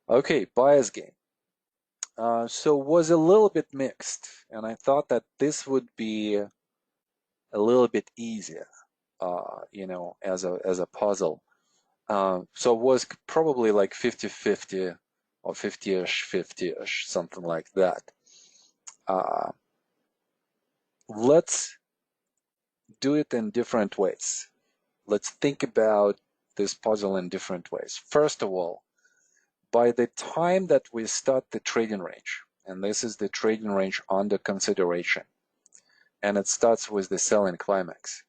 Okay, bias game. So was a little bit mixed, and I thought that this would be a little bit easier, as a puzzle. So it was probably like 50-50 or 50-ish, 50-ish, something like that. Uh, let's do it in different ways. Let's think about this puzzle in different ways. First of all, by the time that we start the trading range, and this is the trading range under consideration, and it starts with the selling climax.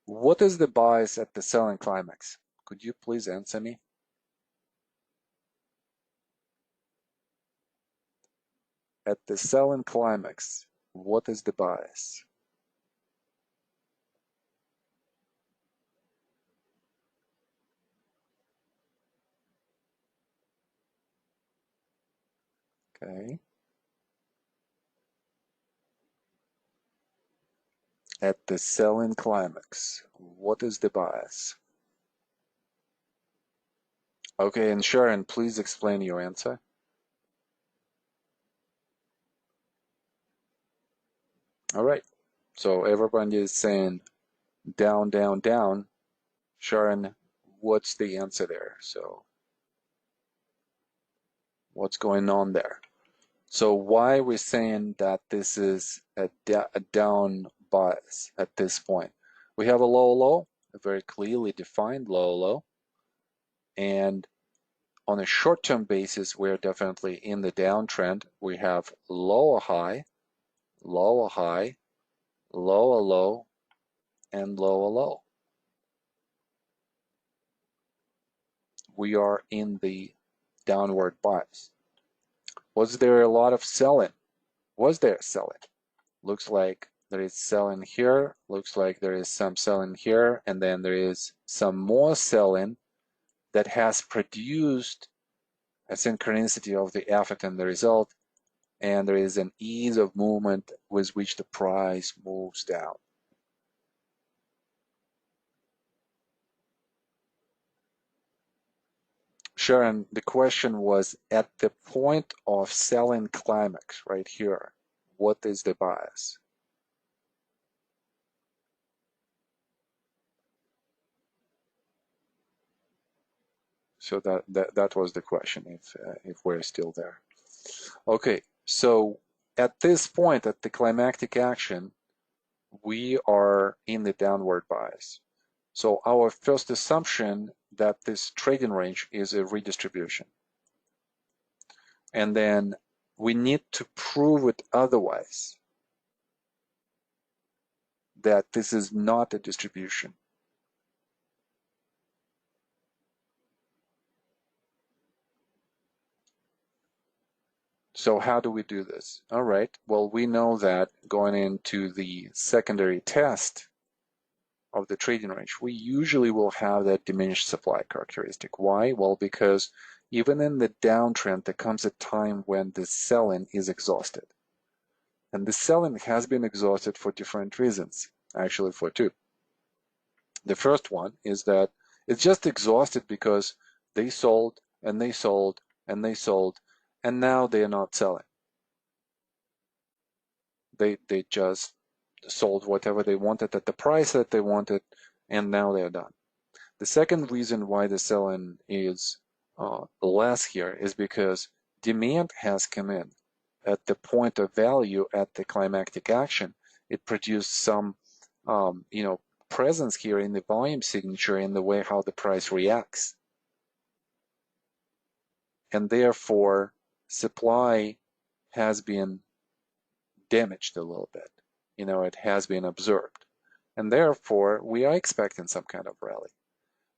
What is the bias at the selling climax? Could you please answer me? At the selling climax, what is the bias? Okay. At the selling climax, what is the bias? Okay, and Sharon, please explain your answer. All right. So everybody is saying down, down, down. Sharon, what's the answer there? So what's going on there? So why are we saying that this is a down bias at this point? We have a low low, a very clearly defined low low, and on a short-term basis, we're definitely in the downtrend. We have lower high, lower high, lower low, and lower low. We are in the downward bias. Was there a lot of selling? Was there selling? Looks like there is selling here, looks like there is some selling here, and then there is some more selling that has produced a synchronicity of the effect and the result, and there is an ease of movement with which the price moves down. Sharon, the question was at the point of selling climax right here, what is the bias? So that was the question, if we're still there. Okay, so at this point, at the climactic action, we are in the downward bias. So our first assumption that this trading range is a redistribution. And then we need to prove it otherwise, that this is not a distribution. So how do we do this? All right, well, we know that going into the secondary test of the trading range, we usually will have that diminished supply characteristic. Why? Well, because even in the downtrend, there comes a time when the selling is exhausted. And the selling has been exhausted for different reasons, actually for two. The first one is that it's just exhausted because they sold and they sold and they sold, and now they are not selling. They just sold whatever they wanted at the price that they wanted, and now they're done. The second reason why the selling is less here is because demand has come in at the point of value at the climactic action. It produced some, presence here in the volume signature in the way how the price reacts. And therefore, supply has been damaged a little bit. It has been absorbed. And therefore, we are expecting some kind of rally.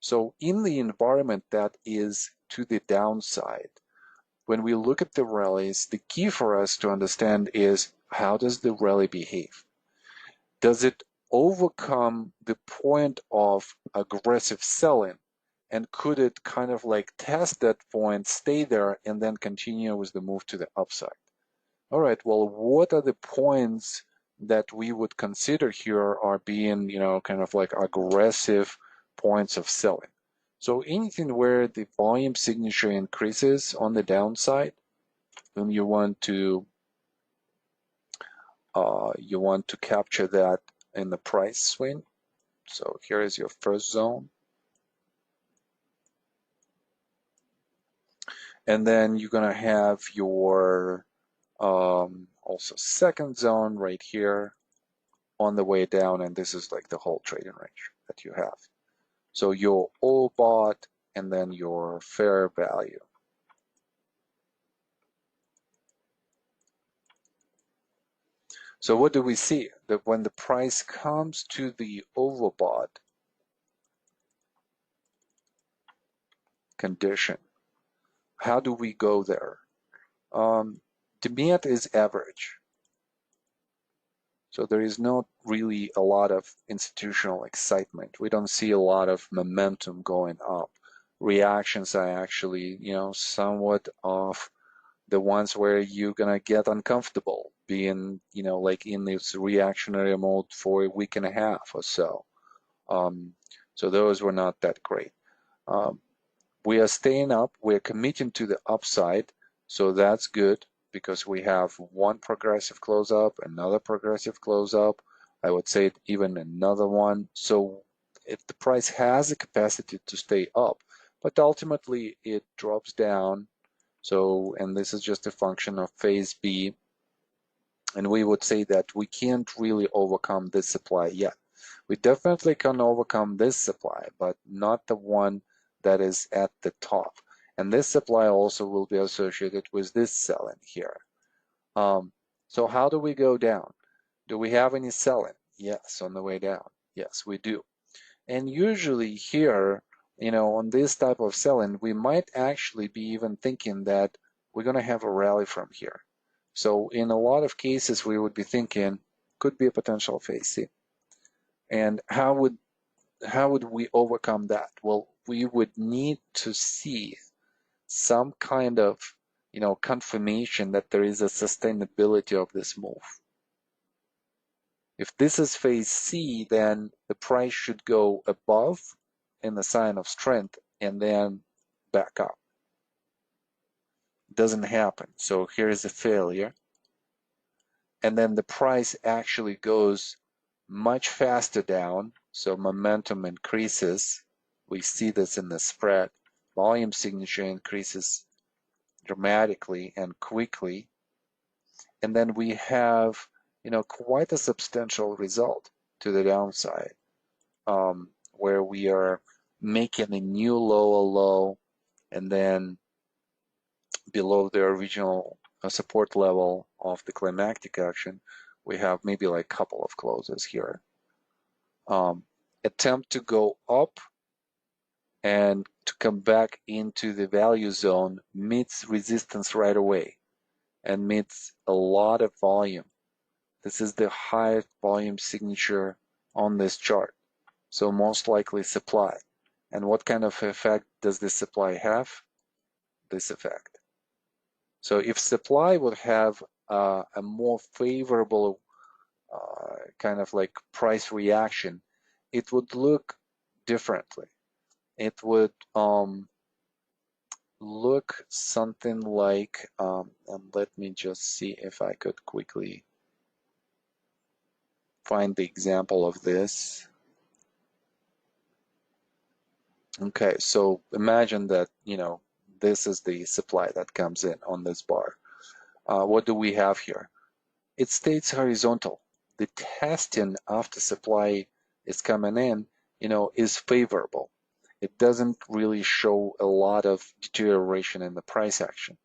So in the environment that is to the downside, when we look at the rallies, the key for us to understand is how does the rally behave? Does it overcome the point of aggressive selling? And could it kind of like test that point, stay there, and then continue with the move to the upside? All right, well, what are the points that we would consider here are being, kind of like aggressive points of selling? So anything where the volume signature increases on the downside, then you want to capture that in the price swing. So here is your first zone. And then you're going to have your also second zone right here on the way down, and this is like the whole trading range that you have. So your OBOT and then your fair value. So what do we see? That when the price comes to the overbought condition, how do we go there? Demand is average. So there is not really a lot of institutional excitement. We don't see a lot of momentum going up. Reactions are actually, somewhat of the ones where you're gonna get uncomfortable being, like in this reactionary mode for a week and a half or so. So those were not that great. We are staying up, we're committing to the upside, so that's good because we have one progressive close up, another progressive close up, I would say even another one. So if the price has a capacity to stay up, but ultimately it drops down. So, and this is just a function of phase B. And we would say that we can't really overcome this supply yet. We definitely can overcome this supply, but not the one that is at the top. And this supply also will be associated with this selling here. So how do we go down? Do we have any selling? Yes, on the way down. Yes, we do. And usually here, on this type of selling, we might actually be even thinking that we're going to have a rally from here. So in a lot of cases, we would be thinking could be a potential phase C. And how would we overcome that? Well, we would need to see some kind of confirmation that there is a sustainability of this move. If this is phase C, then the price should go above in the sign of strength and then back up. It doesn't happen. So here is a failure. And then the price actually goes much faster down. So momentum increases. We see this in the spread. Volume signature increases dramatically and quickly. And then we have, quite a substantial result to the downside, where we are making a new lower low and then below the original support level of the climactic action, we have maybe like a couple of closes here. Attempt to go up and to come back into the value zone meets resistance right away and meets a lot of volume. This is the highest volume signature on this chart. So most likely supply. And what kind of effect does this supply have? This effect. So if supply would have a more favorable kind of like price reaction, it would look differently. It would look something like, and let me just see if I could quickly find the example of this. Okay, so imagine that, this is the supply that comes in on this bar. What do we have here? It stays horizontal. The testing after supply is coming in, is favorable. It doesn't really show a lot of deterioration in the price action.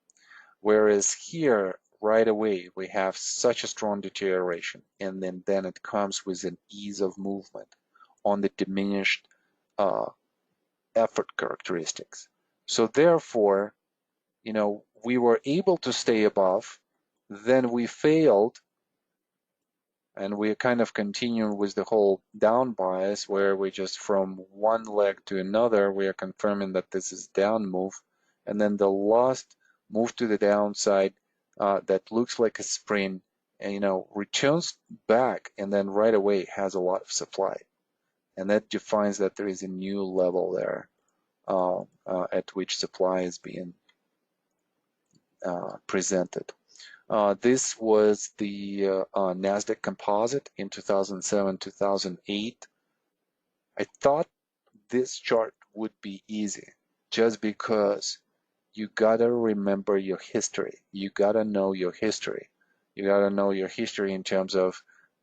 Whereas here, right away, we have such a strong deterioration, and then it comes with an ease of movement on the diminished effort characteristics. So therefore, we were able to stay above, then we failed, and we're kind of continuing with the whole down bias where we just from one leg to another, we are confirming that this is down move, and then the last move to the downside that looks like a spring, and returns back, and then right away has a lot of supply, and that defines that there is a new level there. at which supply is being presented. This was the NASDAQ composite in 2007, 2008. I thought this chart would be easy just because you gotta remember your history. You gotta know your history. You gotta know your history in terms of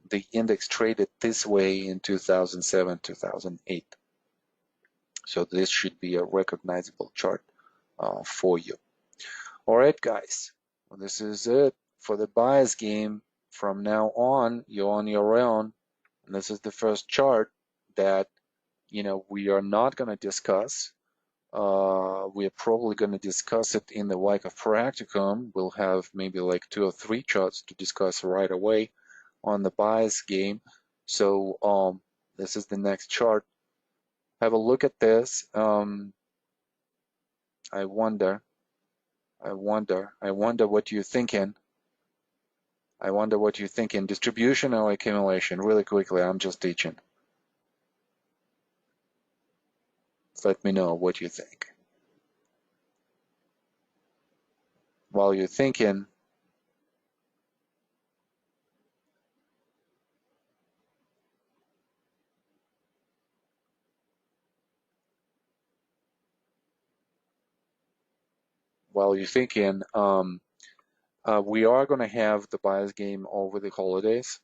the index traded this way in 2007, 2008. So this should be a recognizable chart for you. All right, guys, well, this is it for the bias game. From now on, you're on your own. And this is the first chart that, we are not going to discuss. We're probably going to discuss it in the week of practicum. We'll have maybe like 2 or 3 charts to discuss right away on the bias game. So this is the next chart. Have a look at this. I wonder what you're thinking. I wonder what you're thinking. Distribution or accumulation? Really quickly, I'm just teaching. Let me know what you think. While you're thinking, we are going to have the bias game over the holidays.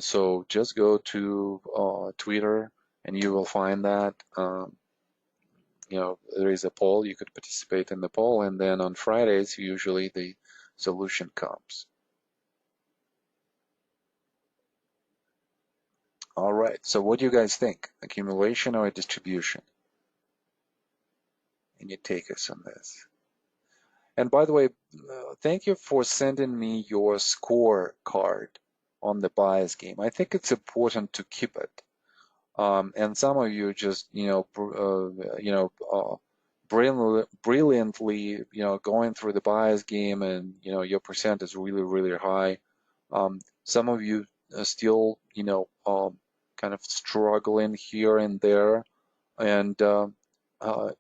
So just go to Twitter and you will find that. There is a poll. You could participate in the poll, and then on Fridays, usually the solution comes. All right. So what do you guys think? Accumulation or distribution? Any takers on this? And by the way, thank you for sending me your score card on the bias game. I think it's important to keep it. And some of you just, brilliantly, going through the bias game, and your percent is really, really high. Some of you are still, kind of struggling here and there, and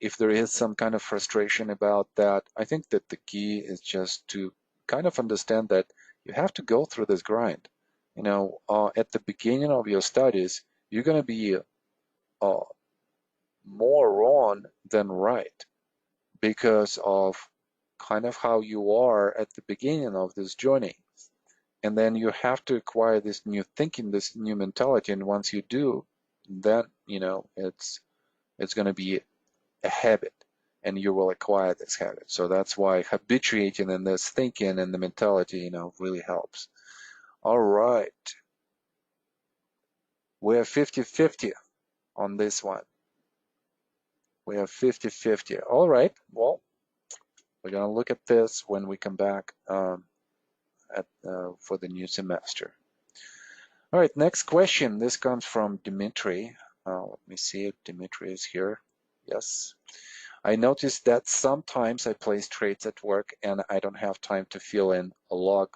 if there is some kind of frustration about that, I think that the key is just to kind of understand that you have to go through this grind. At the beginning of your studies, you're going to be more wrong than right because of kind of how you are at the beginning of this journey. And then you have to acquire this new thinking, this new mentality. And once you do, then, it's going to be a habit, and you will acquire this habit. So that's why habituating in this thinking and the mentality, really helps. All right. We're 50-50 on this one. We have 50-50. All right. Well, we're going to look at this when we come back for the new semester. All right. Next question. This comes from Dimitri. Let me see if Dimitri is here. Yes. I noticed that sometimes I place trades at work and I don't have time to fill in a log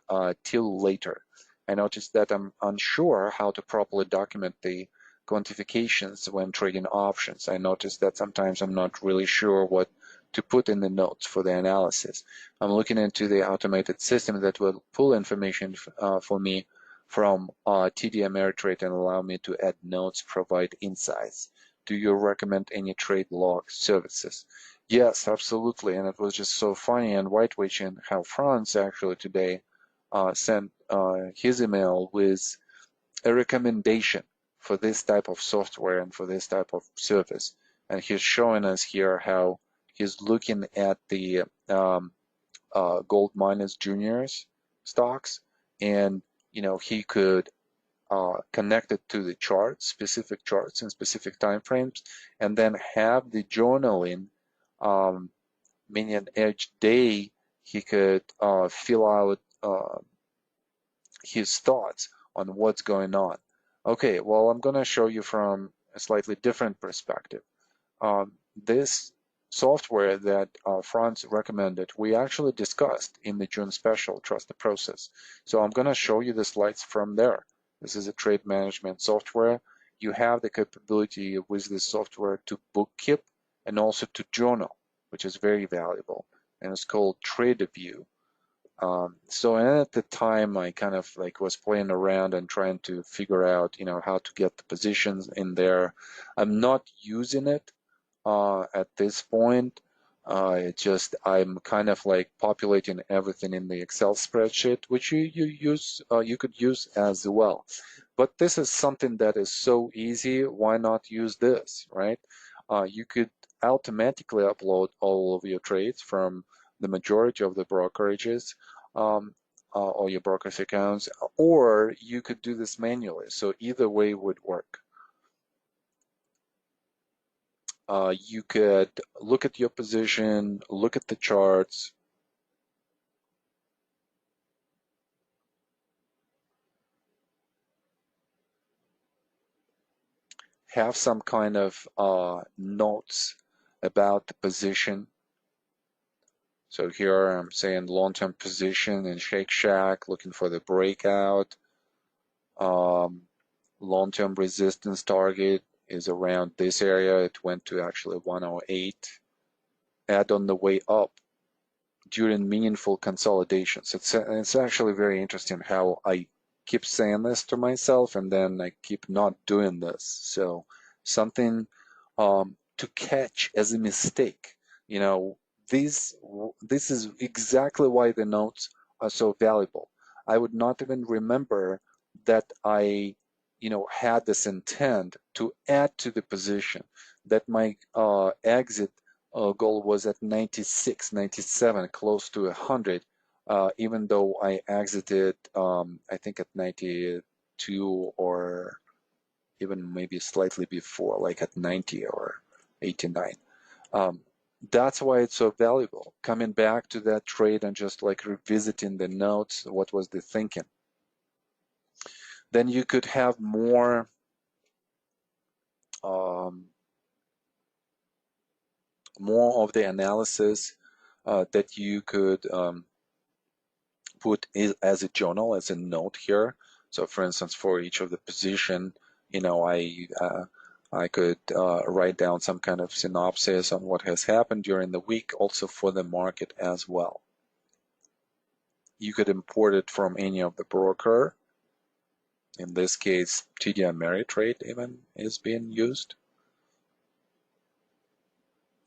till later. I noticed that I'm unsure how to properly document the quantifications when trading options. I noticed that sometimes I'm not really sure what to put in the notes for the analysis. I'm looking into the automated system that will pull information for me from TD Ameritrade and allow me to add notes, provide insights. Do you recommend any trade log services? Yes, absolutely. And it was just so funny and white-washing how Franz actually today sent his email with a recommendation for this type of software and for this type of service. And he's showing us here how he's looking at the gold miners juniors stocks, and he could connect it to the charts, specific charts and specific time frames, and then have the journaling, meaning each day he could fill out his thoughts on what's going on. Okay, well, I'm going to show you from a slightly different perspective. This software that Franz recommended, we actually discussed in the June special, Trust the Process. So I'm going to show you the slides from there. This is a trade management software. You have the capability with this software to bookkeep and also to journal, which is very valuable, and it's called TradeView. So at the time, I kind of like was playing around and trying to figure out, how to get the positions in there. I'm not using it at this point. It just I'm kind of like populating everything in the Excel spreadsheet, which you could use as well. But this is something that is so easy. Why not use this, right? You could automatically upload all of your trades from the majority of the brokerages, um, or your broker's accounts, or you could do this manually. So either way would work. You could look at your position, look at the charts, have some kind of notes about the position. So here I'm saying long-term position in Shake Shack, looking for the breakout. Long-term resistance target is around this area. It went to actually 108. Add on the way up during meaningful consolidations. It's actually very interesting how I keep saying this to myself and then I keep not doing this. So something to catch as a mistake. You know, this is exactly why the notes are so valuable. I would not even remember that I, had this intent to add to the position, that my exit goal was at 96, 97, close to 100, even though I exited, I think at 92 or even maybe slightly before, like at 90 or 89. Um, that's why it's so valuable. Coming back to that trade and just like revisiting the notes, what was the thinking? Then you could have um, more of the analysis that you could put as a journal, as a note here. So for instance, for each of the position, I could write down some kind of synopsis on what has happened during the week, also for the market as well. You could import it from any of the broker. In this case, TD Ameritrade even is being used.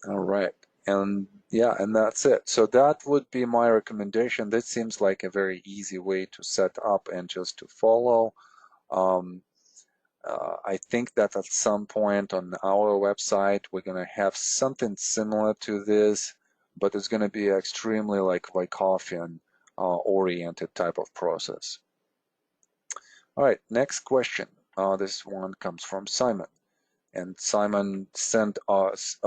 All right. And yeah, and that's it. So that would be my recommendation. This seems like a very easy way to set up and just to follow. Um, I think that at some point on our website, we're going to have something similar to this, but it's going to be extremely like Wyckofian oriented type of process. All right, next question. This one comes from Simon. And Simon sent us,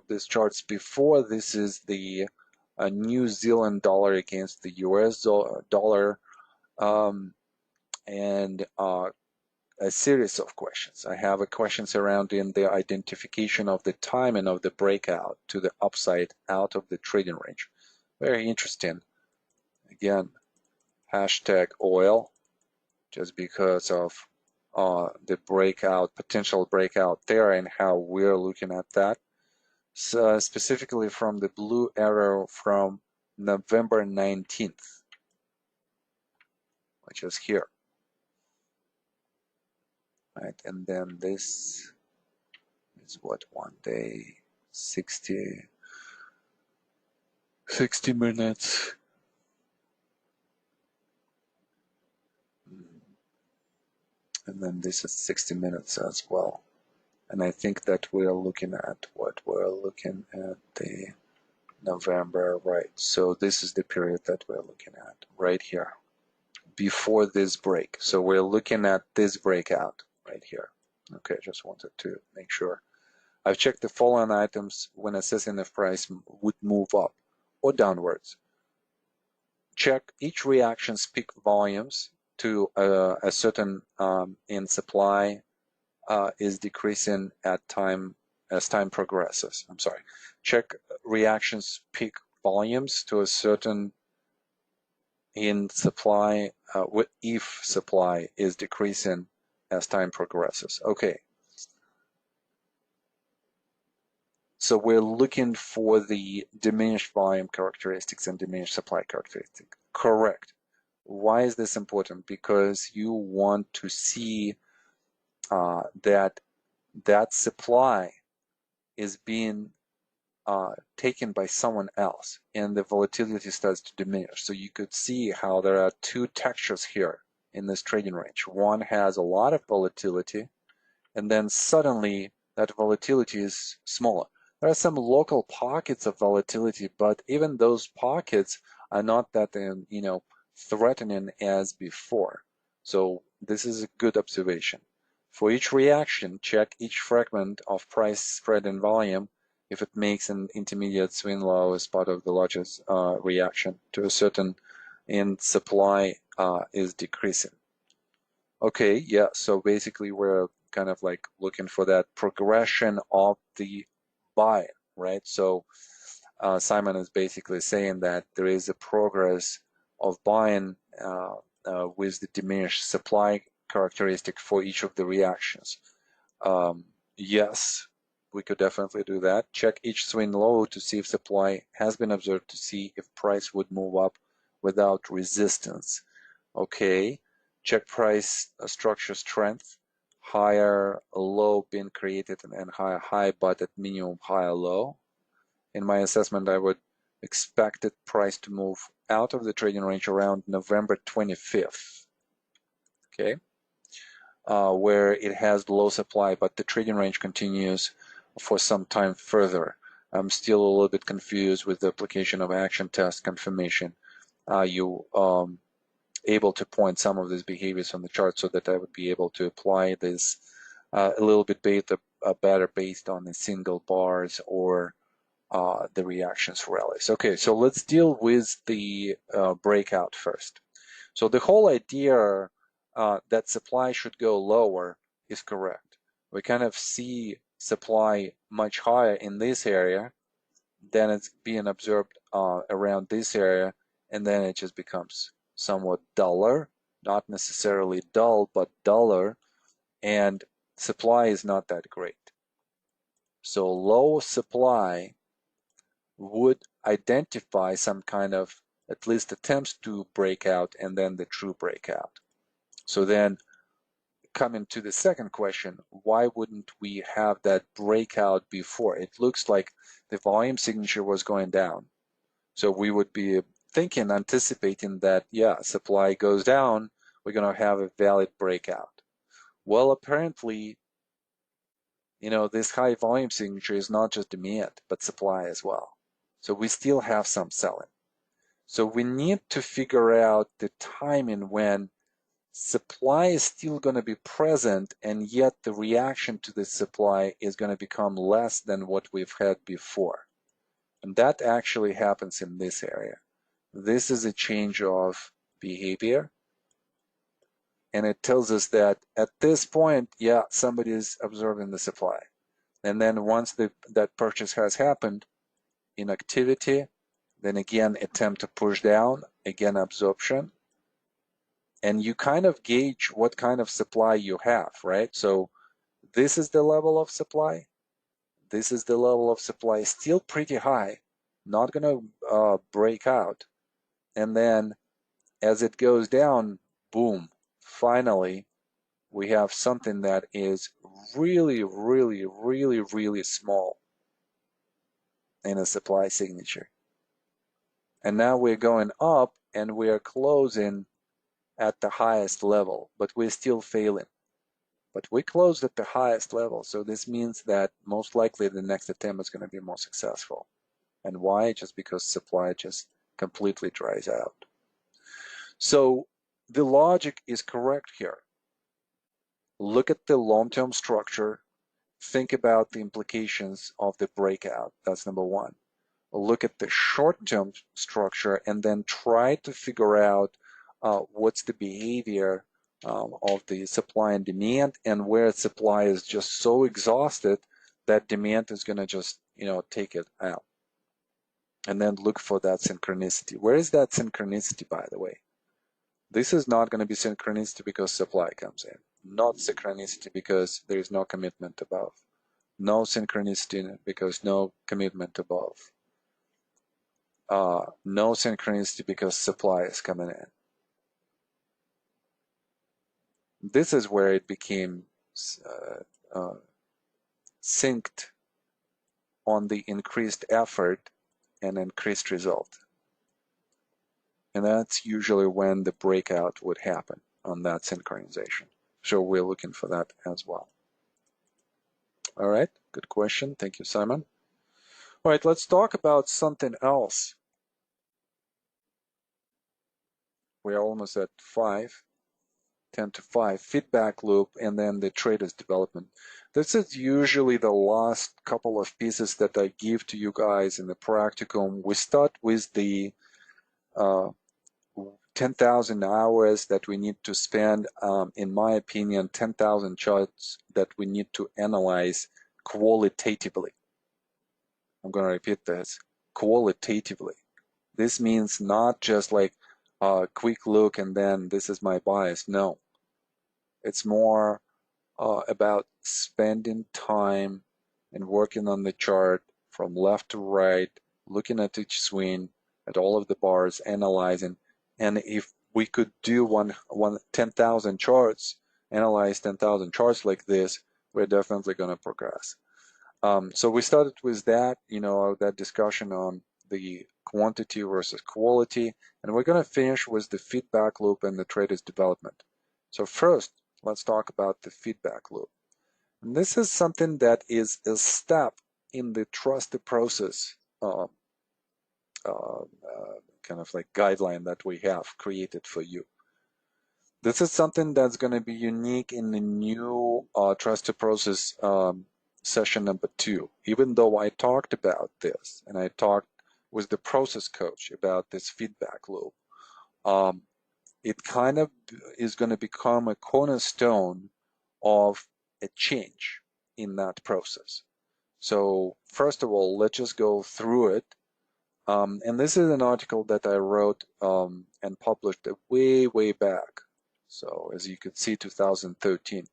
these charts before. This is the New Zealand dollar against the US dollar, and a series of questions. I have a question surrounding the identification of the timing of the breakout to the upside out of the trading range. Very interesting. Again, hashtag oil, just because of the potential breakout there and how we're looking at that. So specifically from the blue arrow from November 19th, which is here. Right, and then this is what, 1 day, 60 minutes. And then this is 60 minutes as well. And I think that we're looking at the November, right? So this is the period that we're looking at right here before this break. So we're looking at this breakout right here. Okay, just wanted to make sure. I've checked the following items when assessing if price would move up or downwards. Check each reaction's peak volumes to a certain in supply is decreasing as time progresses. I'm sorry. Check reactions peak volumes to a certain in supply if supply is decreasing as time progresses. Okay. So we're looking for the diminished volume characteristics and diminished supply characteristics. Correct. Why is this important? Because you want to see that supply is being taken by someone else and the volatility starts to diminish. So you could see how there are two textures here in this trading range. One has a lot of volatility and then suddenly that volatility is smaller. There are some local pockets of volatility, but even those pockets are not that threatening as before. So this is a good observation. For each reaction, check each fragment of price, spread, and volume if it makes an intermediate swing low as part of the largest reaction to a certain and supply is decreasing. Okay, yeah, so basically we're kind of like looking for that progression of the buy, right? So Simon is basically saying that there is a progress of buying with the diminished supply characteristic for each of the reactions. Yes, we could definitely do that. Check each swing low to see if supply has been observed to see if price would move up without resistance. Okay, check price structure strength, higher low being created and higher high, but at minimum higher low. In my assessment, I would expect the price to move out of the trading range around November 25th. Okay, where it has low supply, but the trading range continues for some time further. I'm still a little bit confused with the application of action test confirmation. You able to point some of these behaviors on the chart so that I would be able to apply this a little bit better based on the single bars or the reactions rallies. Okay, so let's deal with the breakout first. So the whole idea that supply should go lower is correct. We kind of see supply much higher in this area than it's being observed around this area, and then it just becomes somewhat duller, not necessarily dull, but duller, and supply is not that great. So low supply would identify some kind of at least attempts to break out and then the true breakout. So then coming to the second question, why wouldn't we have that breakout before? It looks like the volume signature was going down. So we would be thinking, anticipating that, yeah, supply goes down, we're going to have a valid breakout. Well, apparently, this high volume signature is not just demand, but supply as well. So we still have some selling. So we need to figure out the timing when supply is still going to be present and yet the reaction to the supply is going to become less than what we've had before. And that actually happens in this area. This is a change of behavior. And it tells us that at this point, yeah, somebody is observing the supply. And then once that purchase has happened, inactivity, then again, attempt to push down, again, absorption. And you kind of gauge what kind of supply you have, right? So this is the level of supply. This is the level of supply, still pretty high, not going to break out. And then as it goes down, boom, finally, we have something that is really, really, really, really small in a supply signature. And now we're going up and we are closing at the highest level, but we're still failing. But we closed at the highest level, so this means that most likely the next attempt is going to be more successful. And why? Just because supply just completely dries out. So the logic is correct here. Look at the long-term structure. Think about the implications of the breakout. That's number one. Look at the short-term structure and then try to figure out what's the behavior of the supply and demand, and where supply is just so exhausted that demand is going to just take it out. And then look for that synchronicity. Where is that synchronicity, by the way? This is not going to be synchronicity because supply comes in, not synchronicity because there is no commitment above. No synchronicity because no commitment above. No synchronicity because supply is coming in. This is where it became synced on the increased effort and increased result. And that's usually when the breakout would happen on that synchronization. So we're looking for that as well. All right, good question. Thank you, Simon. All right, let's talk about something else. We're almost at 10 to 5, feedback loop, and then the trader's development. This is usually the last couple of pieces that I give to you guys in the practicum. We start with the 10,000 hours that we need to spend, in my opinion, 10,000 charts that we need to analyze qualitatively. I'm going to repeat this, qualitatively. This means not just like a quick look and then this is my bias. No, it's more about spending time and working on the chart from left to right, looking at each swing, at all of the bars, analyzing. And if we could do 10,000 charts, analyze 10,000 charts like this, we're definitely going to progress. So we started with that, that discussion on the quantity versus quality, and we're going to finish with the feedback loop and the trader's development. So first, let's talk about the feedback loop. And this is something that is a step in the trusted process kind of like guideline that we have created for you. This is something that's going to be unique in the new trusted process session number 2. Even though I talked about this and I talked with the process coach about this feedback loop, it kind of is going to become a cornerstone of a change in that process. So first of all, let's just go through it. And this is an article that I wrote and published way, way back. So as you can see, 2013.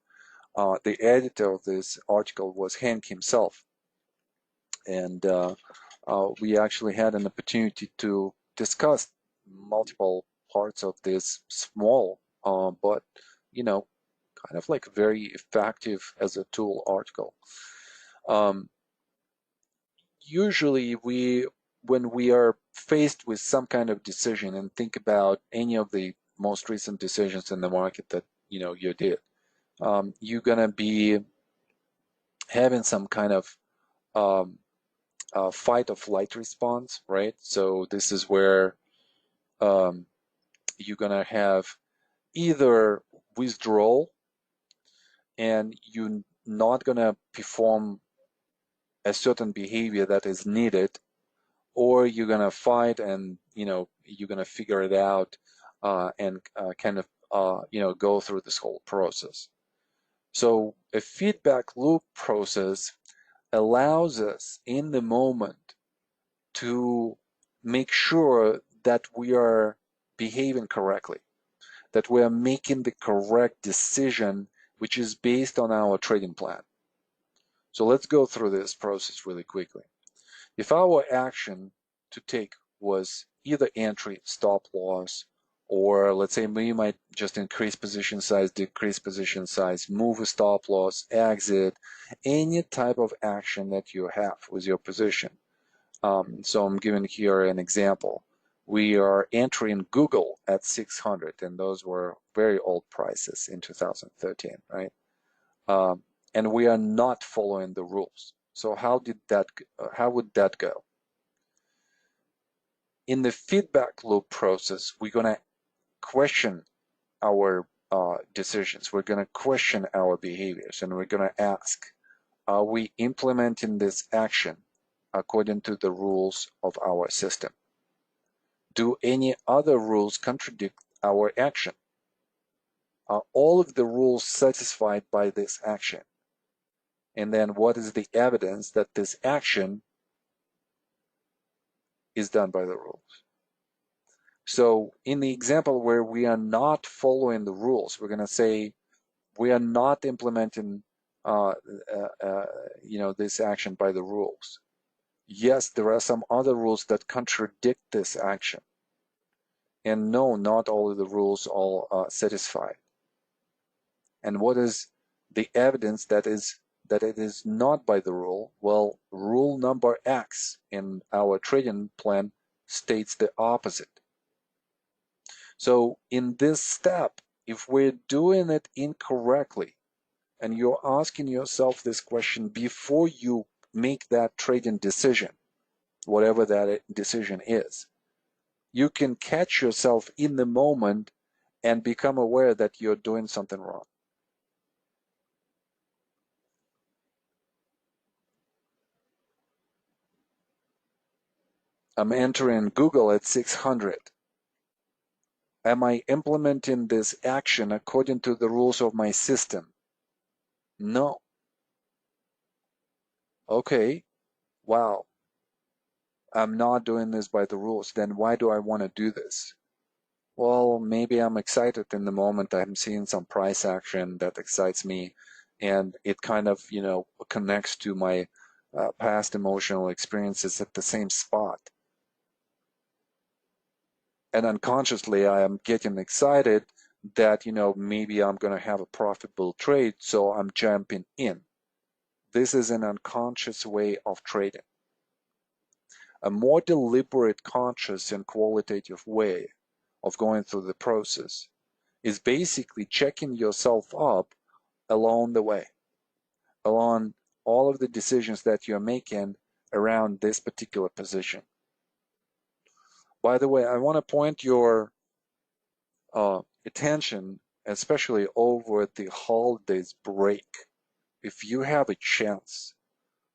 The editor of this article was Hank himself. And we actually had an opportunity to discuss multiple parts of this small, but, kind of like very effective as a tool article. Usually when we are faced with some kind of decision, and think about any of the most recent decisions in the market that you did, you're gonna be having some kind of fight or flight response, right? So this is where you're gonna have either withdrawal and you're not gonna perform a certain behavior that is needed, or you're gonna fight and you're gonna figure it out and kind of go through this whole process. So a feedback loop process allows us in the moment to make sure that we are behaving correctly, that we are making the correct decision, which is based on our trading plan. So let's go through this process really quickly. If our action to take was either entry, stop loss, or let's say we might just increase position size, decrease position size, move a stop loss, exit, any type of action that you have with your position. So I'm giving here an example. We are entering Google at 600, and those were very old prices in 2013, right? And we are not following the rules. So how would that go? In the feedback loop process, we're going to question our decisions. We're going to question our behaviors, and we're going to ask, are we implementing this action according to the rules of our system? Do any other rules contradict our action? Are all of the rules satisfied by this action? And then what is the evidence that this action is done by the rules? So in the example where we are not following the rules, we're going to say we are not implementing uh, this action by the rules. Yes, there are some other rules that contradict this action. And no, not all of the rules are satisfied. And what is the evidence that it is not by the rule? Well, rule number X in our trading plan states the opposite. So in this step, if we're doing it incorrectly, and you're asking yourself this question before you make that trading decision, whatever that decision is, you can catch yourself in the moment and become aware that you're doing something wrong. I'm entering Google at 600. Am I implementing this action according to the rules of my system? No. Okay, wow, I'm not doing this by the rules. Then why do I want to do this? Well, maybe I'm excited in the moment. I'm seeing some price action that excites me, and it kind of, connects to my past emotional experiences at the same spot. And unconsciously, I am getting excited that, maybe I'm going to have a profitable trade, so I'm jumping in. This is an unconscious way of trading. A more deliberate, conscious, and qualitative way of going through the process is basically checking yourself up along the way, along all of the decisions that you're making around this particular position. By the way, I want to point your attention, especially over the holidays break. If you have a chance,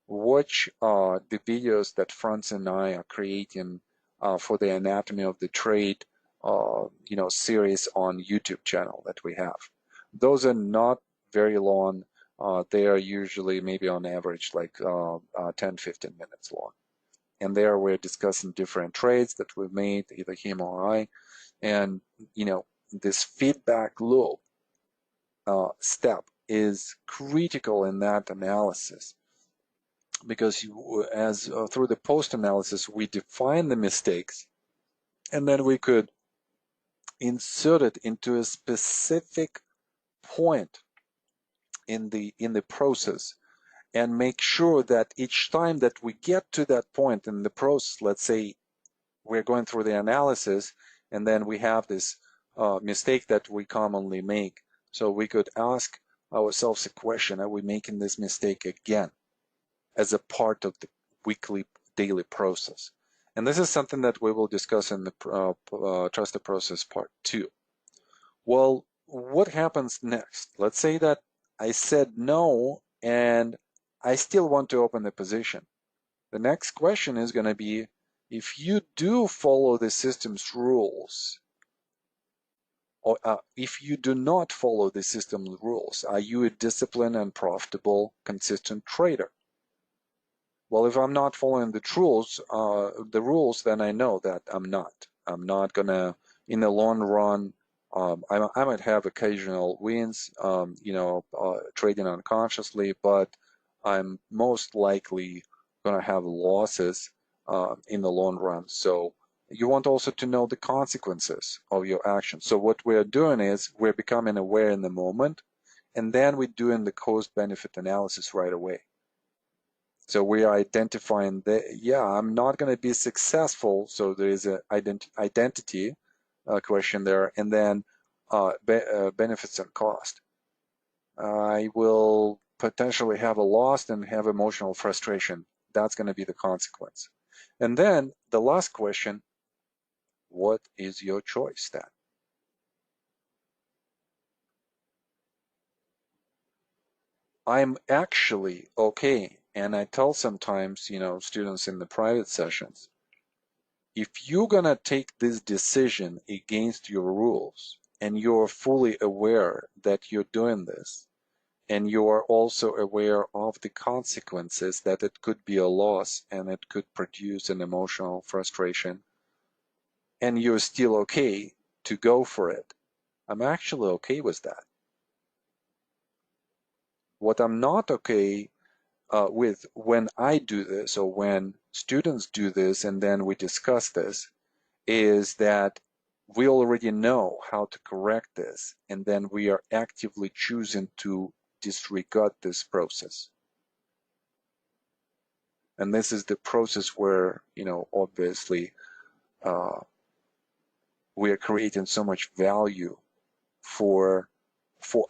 watch the videos that Franz and I are creating for the Anatomy of the Trade, series on YouTube channel that we have. Those are not very long. They are usually maybe on average like 10, 15 minutes long. And there we're discussing different trades that we've made, either him or I. And, this feedback loop step is critical in that analysis, because as through the post analysis we define the mistakes, and then we could insert it into a specific point in the process, and make sure that each time that we get to that point in the process, let's say we're going through the analysis and then we have this mistake that we commonly make, so we could ask ourselves a question: are we making this mistake again, as a part of the weekly, daily process? And this is something that we will discuss in the Trust the Process Part 2. Well, what happens next? Let's say that I said no and I still want to open the position. The next question is going to be, if you do follow the system's rules, or if you do not follow the system's rules, are you a disciplined and profitable, consistent trader? Well, if I'm not following the rules, then I know that I'm not. I'm not gonna, in the long run, I might have occasional wins, trading unconsciously, but I'm most likely gonna have losses in the long run. So you want also to know the consequences of your actions. So what we're doing is we're becoming aware in the moment, and then we're doing the cost-benefit analysis right away. So we are identifying that, yeah, I'm not going to be successful. So there is an identity question there, and then benefits and cost. I will potentially have a loss and have emotional frustration. That's going to be the consequence. And then the last question: what is your choice then? I'm actually okay, and I tell sometimes, students in the private sessions, if you're gonna take this decision against your rules and you're fully aware that you're doing this, and you are also aware of the consequences, that it could be a loss and it could produce an emotional frustration, and you're still okay to go for it, I'm actually okay with that. What I'm not okay with when I do this or when students do this and then we discuss this is that we already know how to correct this and then we are actively choosing to disregard this process. And this is the process where, obviously we are creating so much value for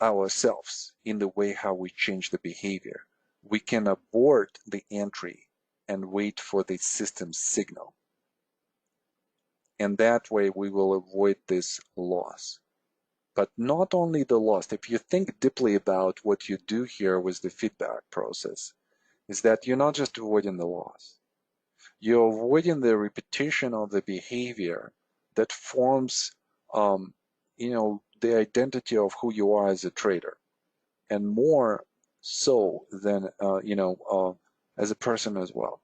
ourselves in the way how we change the behavior. We can abort the entry and wait for the system's signal. And that way we will avoid this loss. But not only the loss, if you think deeply about what you do here with the feedback process, is that you're not just avoiding the loss. You're avoiding the repetition of the behavior that forms, the identity of who you are as a trader, and more so than, as a person as well.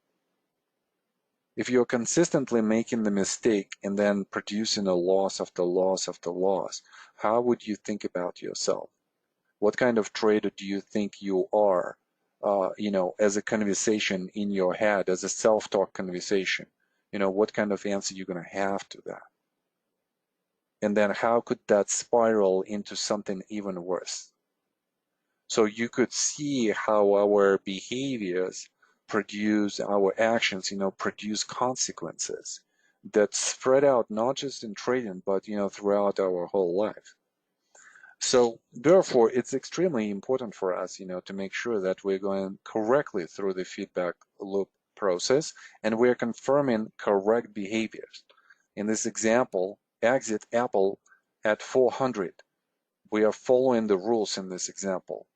If you're consistently making the mistake and then producing a loss after loss after loss, how would you think about yourself? What kind of trader do you think you are, as a conversation in your head, as a self-talk conversation? What kind of answer you're going to have to that? And then how could that spiral into something even worse? So you could see how our behaviors produce our actions, produce consequences that spread out not just in trading, but, throughout our whole life. So therefore, it's extremely important for us, to make sure that we're going correctly through the feedback loop process and we're confirming correct behaviors. In this example, exit Apple at 400. We are following the rules in this example.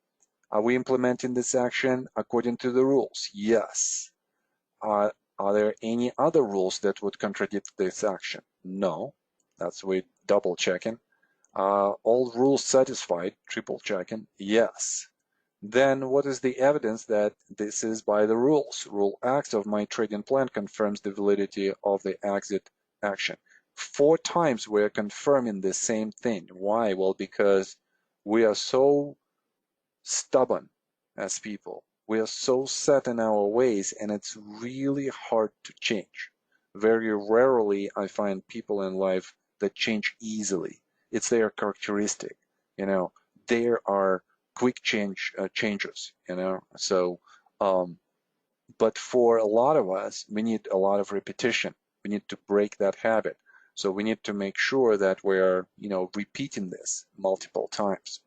Are we implementing this action according to the rules? Yes. Are there any other rules that would contradict this action? No. That's we double checking. All rules satisfied, triple checking, yes. Then what is the evidence that this is by the rules? Rule X of my trading plan confirms the validity of the exit action. 4 times we're confirming the same thing. Why? Well, because we are so stubborn as people. We are so set in our ways and it's really hard to change. Very rarely I find people in life that change easily. It's their characteristic, there are quick changes, so but for a lot of us, we need a lot of repetition. We need to break that habit. So we need to make sure that we're, repeating this multiple times.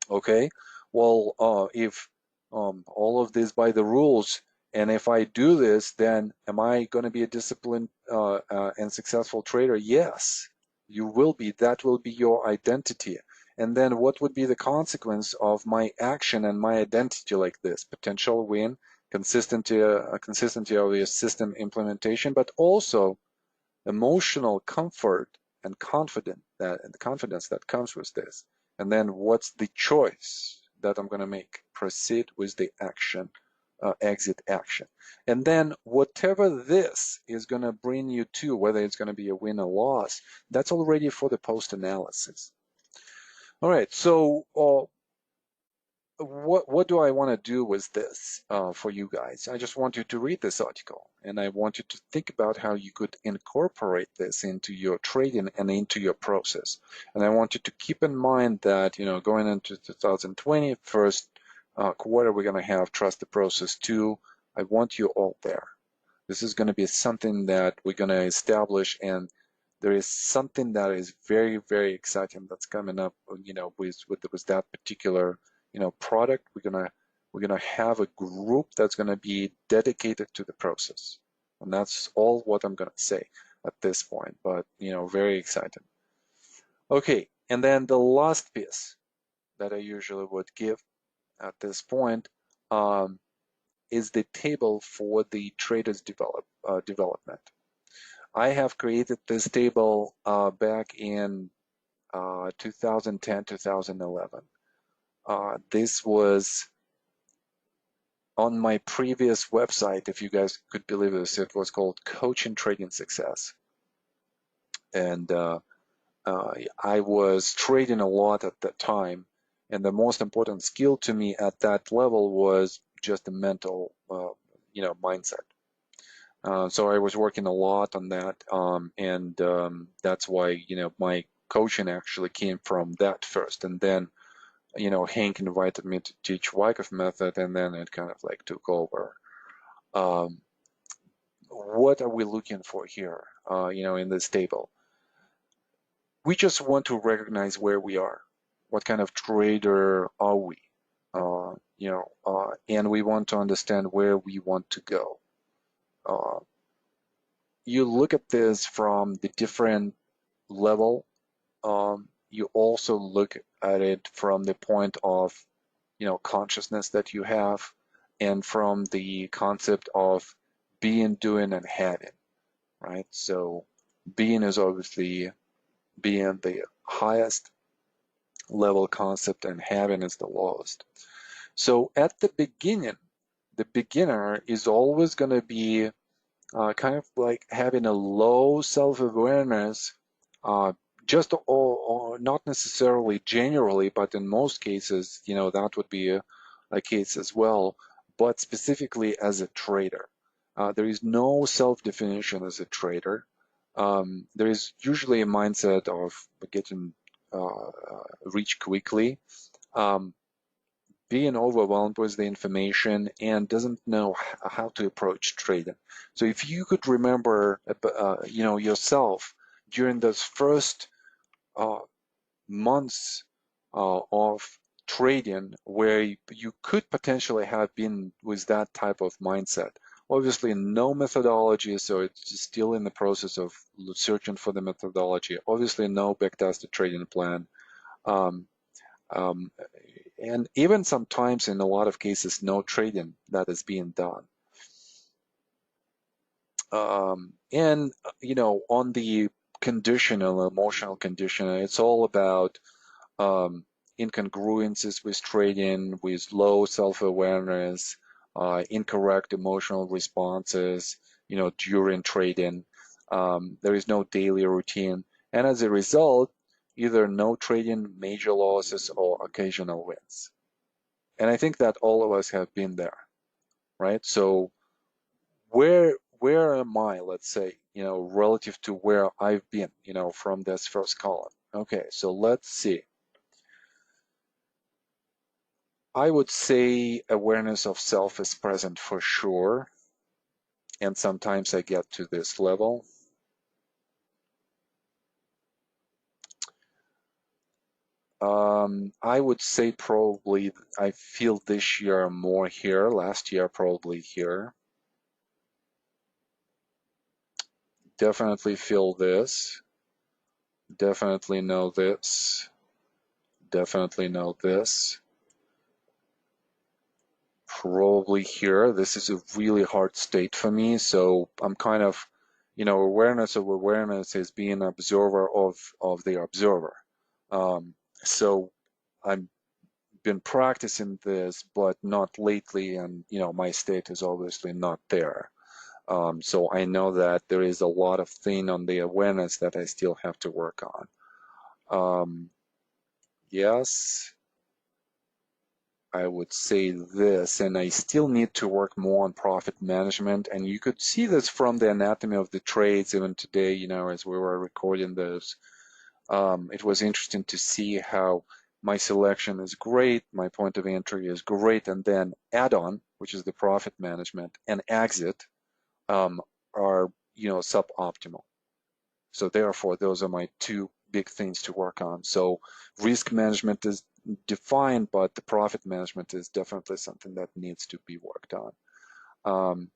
Okay, well, if all of this by the rules, and if I do this, then am I going to be a disciplined and successful trader? Yes, you will be. That will be your identity. And then what would be the consequence of my action and my identity like this? Potential win, consistency of your system implementation, but also emotional comfort and confidence that comes with this. And then what's the choice that I'm going to make? Proceed with the action, exit action. And then whatever this is going to bring you to, whether it's going to be a win or loss, that's already for the post-analysis. All right, so what do I want to do with this for you guys? I just want you to read this article, and I want you to think about how you could incorporate this into your trading and into your process. And I want you to keep in mind that, going into 2020, first quarter, we're going to have Trust the Process 2. I want you all there. This is going to be something that we're going to establish, and there is something that is very, very exciting that's coming up, with that particular product. We're gonna have a group that's gonna be dedicated to the process, and that's all what I'm gonna say at this point. But very exciting. Okay, and then the last piece that I usually would give at this point is the table for the traders development. I have created this table back in 2010, 2011. This was on my previous website, if you guys could believe this. It was called Coaching Trading Success. And I was trading a lot at that time. And the most important skill to me at that level was just the mental, mindset. So I was working a lot on that, and that's why, my coaching actually came from that first. And then, Hank invited me to teach Wyckoff method, and then it kind of like took over. Um, what are we looking for here, in this table? We just want to recognize where we are. What kind of trader are we? And we want to understand where we want to go. You look at this from the different level. You also look at it from the point of, consciousness that you have, and from the concept of being, doing, and having, right? So being is obviously being the highest level concept, and having is the lowest. So at the beginning, the beginner is always going to be kind of like having a low self-awareness, just or not necessarily generally, but in most cases, that would be a case as well, but specifically as a trader. There is no self-definition as a trader. There is usually a mindset of getting rich quickly, being overwhelmed with the information, and doesn't know how to approach trading. So if you could remember, yourself during those first months of trading where you could potentially have been with that type of mindset. Obviously, no methodology, so it's still in the process of searching for the methodology. Obviously, no backtested trading plan. Um, um, and even sometimes, in a lot of cases, no trading that is being done. And, on the conditional, emotional condition, it's all about incongruences with trading, with low self-awareness, incorrect emotional responses, during trading. There is no daily routine. And as a result, either no trading, major losses, or occasional wins. And I think that all of us have been there, right? So where am I, let's say, relative to where I've been, from this first column? Okay, so let's see. I would say awareness of self is present for sure, and sometimes I get to this level. I would say probably I feel this year more here, last year probably here. Definitely feel this, definitely know this, definitely know this. Probably here. This is a really hard state for me, so I'm kind of, awareness of awareness is being an observer of the observer. So I've been practicing this, but not lately, and my state is obviously not there. So I know that there is a lot of thing on the awareness that I still have to work on. Yes, I would say this, and I still need to work more on profit management. And you could see this from the anatomy of the trades even today, as we were recording this. It was interesting to see how my selection is great, my point of entry is great, and then add-on, which is the profit management, and exit are, suboptimal. So therefore, those are my two big things to work on. So risk management is defined, but the profit management is definitely something that needs to be worked on.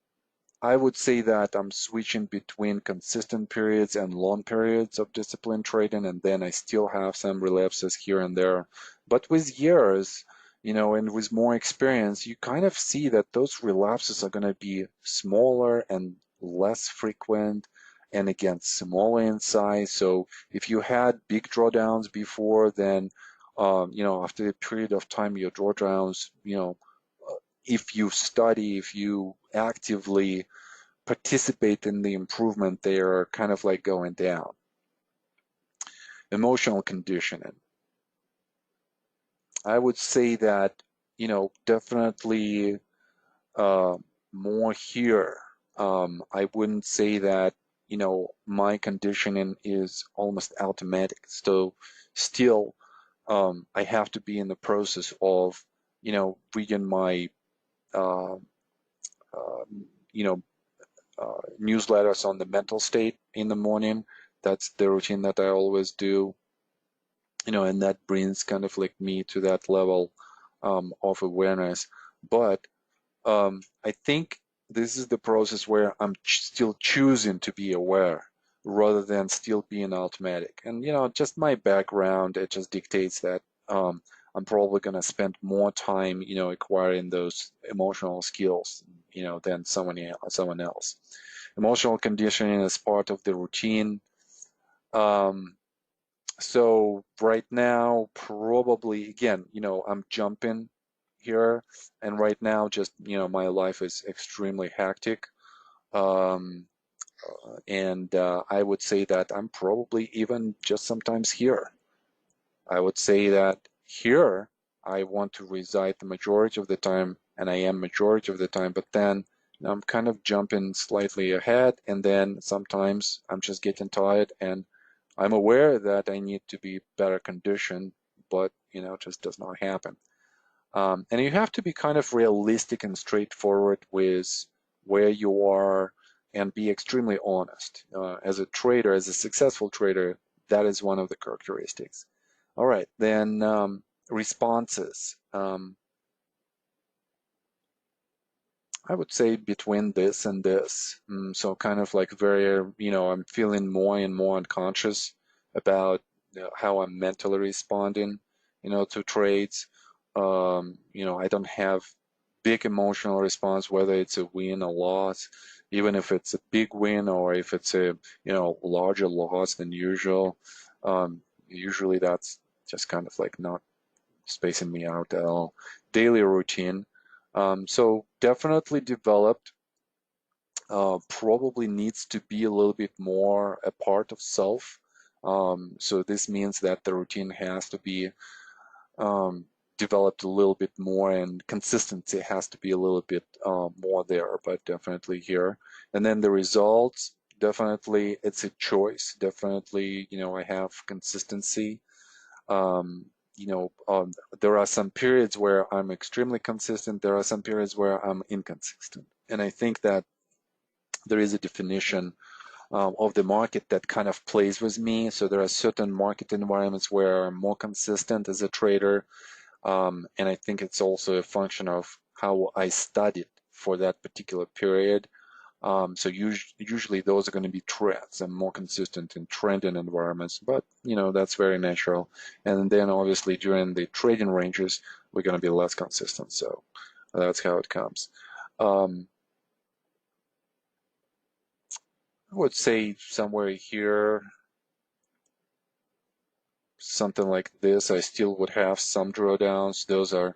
I would say that I'm switching between consistent periods and long periods of disciplined trading, and then I still have some relapses here and there. But with years, and with more experience, you kind of see that those relapses are going to be smaller and less frequent, and again, smaller in size. So if you had big drawdowns before, then, after a period of time, your drawdowns, if you study, if you actively participate in the improvement, they are kind of like going down. Emotional conditioning. I would say that, definitely uh, more here. I wouldn't say that, my conditioning is almost automatic. So still, I have to be in the process of, reading my, uh, uh, you know, newsletters on the mental state in the morning. That's the routine that I always do, and that brings kind of like me to that level of awareness. But I think this is the process where I'm still choosing to be aware rather than still being automatic. And, just my background, it just dictates that I'm probably going to spend more time, acquiring those emotional skills, than someone else. Emotional conditioning is part of the routine. Um, so right now, probably again, I'm jumping here, and right now, just my life is extremely hectic, um, and I would say that I'm probably even just sometimes here. I would say that here I want to reside the majority of the time, and I am majority of the time, but then I'm kind of jumping slightly ahead, and then sometimes I'm just getting tired, and I'm aware that I need to be better conditioned, but it just does not happen. And you have to be kind of realistic and straightforward with where you are and be extremely honest. As a trader, as a successful trader, that is one of the characteristics. All right, then responses. I would say between this and this. So kind of like very, I'm feeling more and more unconscious about how I'm mentally responding, to trades. I don't have big emotional response, whether it's a win or loss, even if it's a big win or if it's a, larger loss than usual. Usually that's just kind of like not spacing me out at all. Daily routine. So definitely developed, probably needs to be a little bit more a part of self. So this means that the routine has to be um, developed a little bit more, and consistency has to be a little bit more there, but definitely here. And then the results, definitely it's a choice. Definitely, I have consistency. Um, there are some periods where I'm extremely consistent. There are some periods where I'm inconsistent. And I think that there is a definition of the market that kind of plays with me. So there are certain market environments where I'm more consistent as a trader. And I think it's also a function of how I studied for that particular period. So usually those are going to be trends. I'm more consistent in trending environments, but that's very natural. And then obviously during the trading ranges, we're going to be less consistent. So that's how it comes. I would say somewhere here, something like this, I still would have some drawdowns. Those are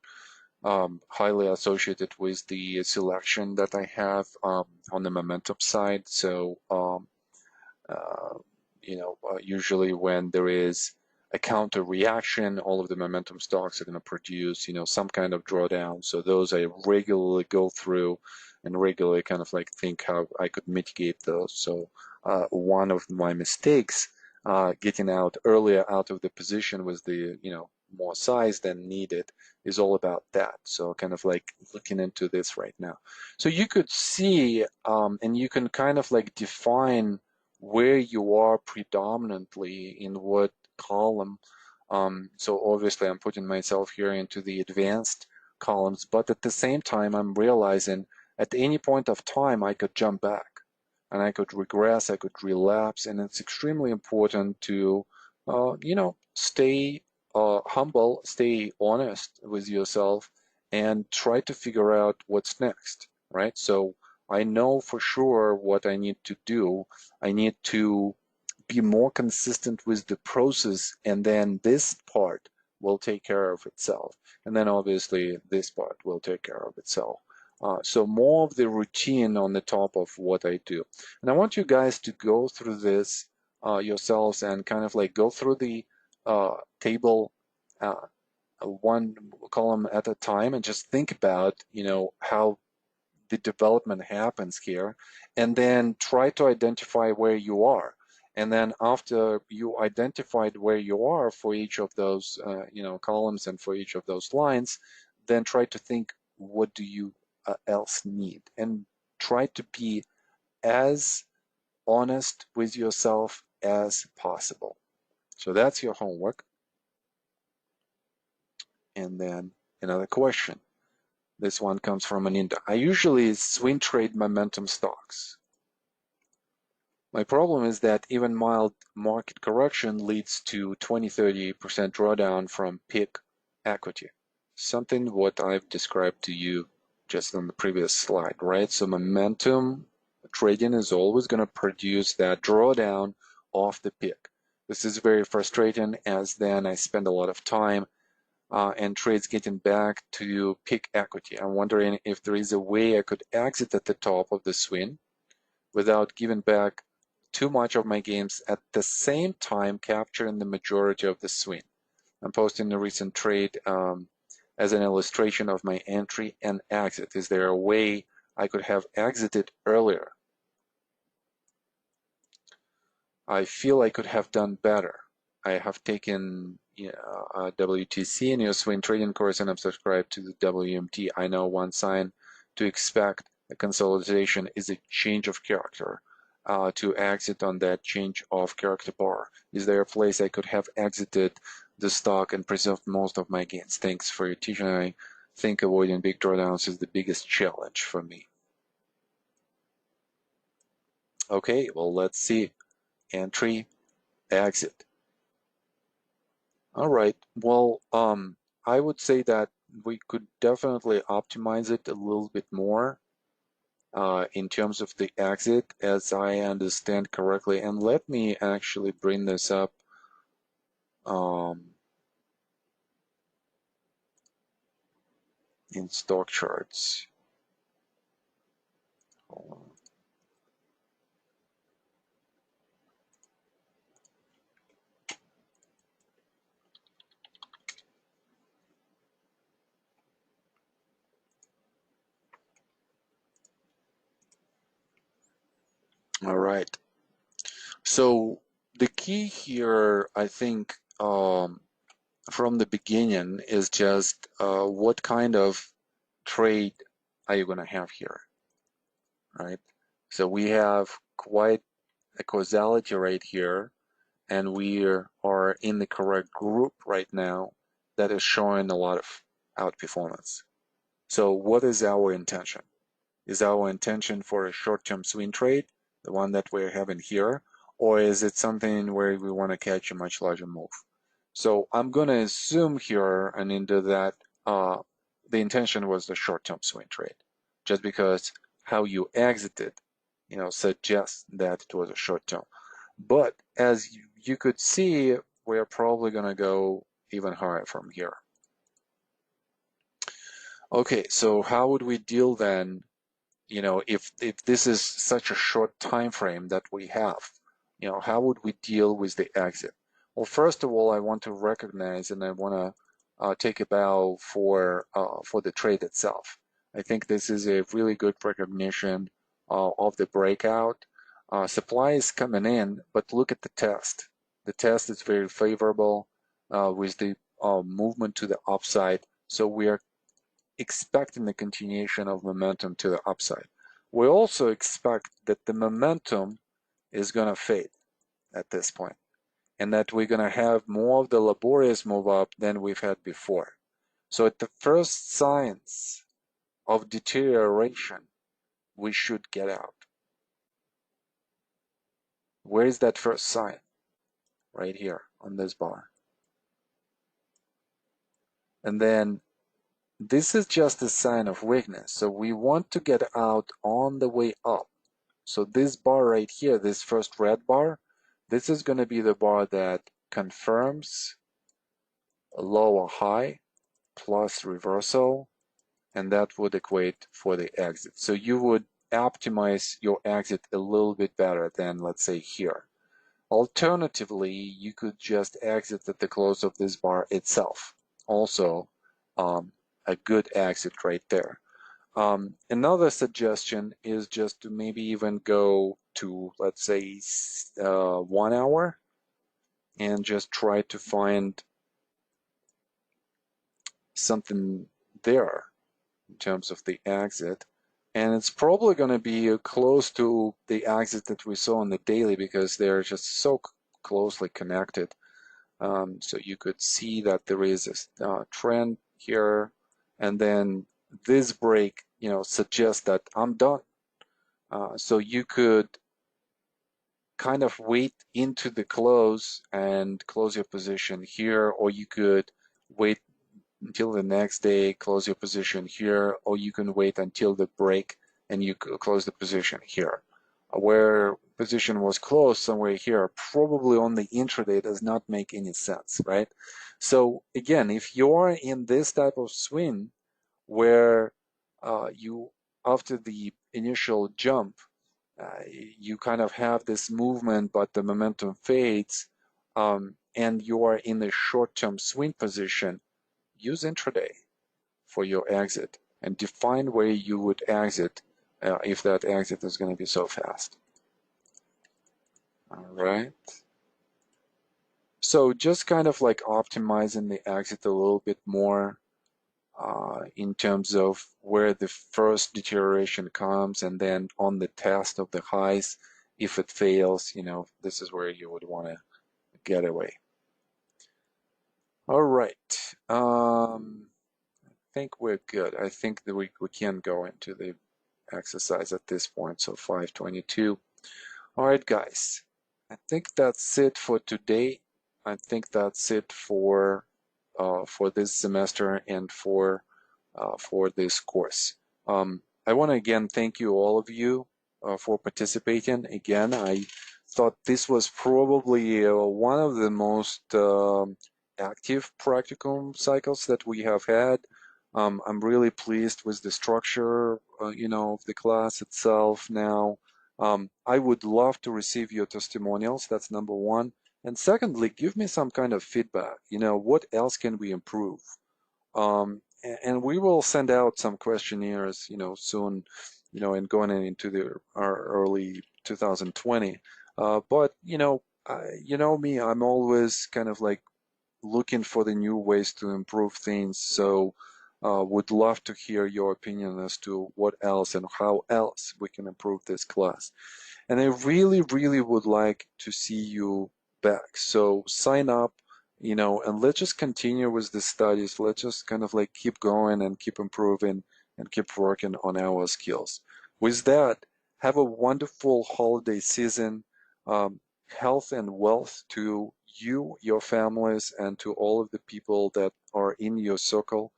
highly associated with the selection that I have on the momentum side. So uh, usually when there is a counter reaction, all of the momentum stocks are going to produce, some kind of drawdown. So those I regularly go through and regularly kind of like think how I could mitigate those. So one of my mistakes, getting out earlier out of the position with the, more size than needed, is all about that. So kind of like looking into this right now. So you could see, and you can kind of like define where you are predominantly in what column. So obviously I'm putting myself here into the advanced columns, but at the same time, I'm realizing at any point of time, I could jump back and I could regress, I could relapse, and it's extremely important to, stay humble, stay honest with yourself, and try to figure out what's next, right? So I know for sure what I need to do. I need to be more consistent with the process, and then this part will take care of itself. And then obviously this part will take care of itself. So more of the routine on the top of what I do. And I want you guys to go through this yourselves and kind of like go through the table uh, one column at a time and just think about, how the development happens here, and then try to identify where you are. And then after you identified where you are for each of those, columns and for each of those lines, then try to think, what do you else need? And try to be as honest with yourself as possible. So that's your homework. And then another question. This one comes from Aninda. I usually swing trade momentum stocks. My problem is that even mild market correction leads to 20-30% drawdown from peak equity. Something what I've described to you just on the previous slide, right? So momentum trading is always going to produce that drawdown off the peak. This is very frustrating, as then I spend a lot of time and trades getting back to peak equity. I'm wondering if there is a way I could exit at the top of the swing without giving back too much of my gains, at the same time capturing the majority of the swing. I'm posting a recent trade as an illustration of my entry and exit. Is there a way I could have exited earlier? I feel I could have done better. I have taken WTC and your swing trading course, and I'm subscribed to the WMT. I know one sign to expect a consolidation is a change of character. To exit on that change of character bar. Is there a place I could have exited the stock and preserved most of my gains? Thanks for your teaching. I think avoiding big drawdowns is the biggest challenge for me. Okay, well, let's see. Entry, exit. All right, well, I would say that we could definitely optimize it a little bit more in terms of the exit, as I understand correctly. And let me actually bring this up in stock charts. All right. So the key here, I think, from the beginning is just what kind of trade are you going to have here, right? So we have quite a causality right here, and we are in the correct group right now that is showing a lot of outperformance. So what is our intention? Is our intention for a short-term swing trade, the one that we're having here, or is it something where we want to catch a much larger move? So I'm going to assume here and into that the intention was the short-term swing trade, just because how you exited, suggests that it was a short-term. But as you could see, we're probably going to go even higher from here. Okay, so how would we deal then, if this is such a short time frame that we have, how would we deal with the exit? Well, first of all, I want to recognize and I want to take a bow for the trade itself. I think this is a really good recognition of the breakout. Supply is coming in, but look at the test. The test is very favorable with the movement to the upside. So we are expecting the continuation of momentum to the upside. We also expect that the momentum is going to fade at this point, and that we're going to have more of the laborious move up than we've had before. So at the first signs of deterioration, we should get out. Where is that first sign? Right here on this bar. And then this is just a sign of weakness. So we want to get out on the way up. So this bar right here, this first red bar, this is going to be the bar that confirms a lower high plus reversal, and that would equate for the exit. So you would optimize your exit a little bit better than, let's say, here. Alternatively, you could just exit at the close of this bar itself also a good exit right there. Another suggestion is just to maybe even go to, let's say, 1 hour and just try to find something there in terms of the exit. And it's probably going to be close to the exit that we saw on the daily because they're just so closely connected. So you could see that there is a trend here, and then this break, suggests that I'm done. So you could kind of wait into the close and close your position here, or you could wait until the next day, close your position here, or you can wait until the break and you close the position here. Where position was closed somewhere here, probably on the intraday does not make any sense, right? So again, if you're in this type of swing where you, after the initial jump, you kind of have this movement, but the momentum fades, and you are in a short-term swing position, use intraday for your exit and define where you would exit if that exit is going to be so fast. All right. So just kind of like optimizing the exit a little bit more in terms of where the first deterioration comes, and then on the test of the highs, if it fails, this is where you would want to get away. All right. I think we're good. I think that we can go into the exercise at this point. So 522. All right, guys. I think that's it for today. I think that's it for this semester and for this course. I want to again thank you, all of you, for participating. Again, I thought this was probably one of the most active practicum cycles that we have had. I'm really pleased with the structure, of the class itself now. I would love to receive your testimonials. That's number one. And secondly, give me some kind of feedback. What else can we improve? And we will send out some questionnaires, soon, and going into our early 2020. But you know me, I'm always kind of like looking for the new ways to improve things. So would love to hear your opinion as to what else and how else we can improve this class. And I really, really would like to see you back. So sign up, and let's just continue with the studies. Let's just kind of like keep going and keep improving and keep working on our skills. With that, have a wonderful holiday season. Health and wealth to you, your families, and to all of the people that are in your circle.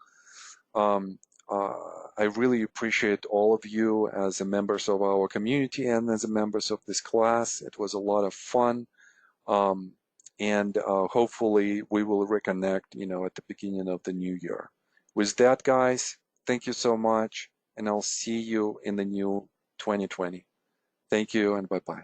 Um, I really appreciate all of you as members of our community and as members of this class. It was a lot of fun. And hopefully we will reconnect, at the beginning of the new year. With that, guys, thank you so much, and I'll see you in the new 2020. Thank you, and bye-bye.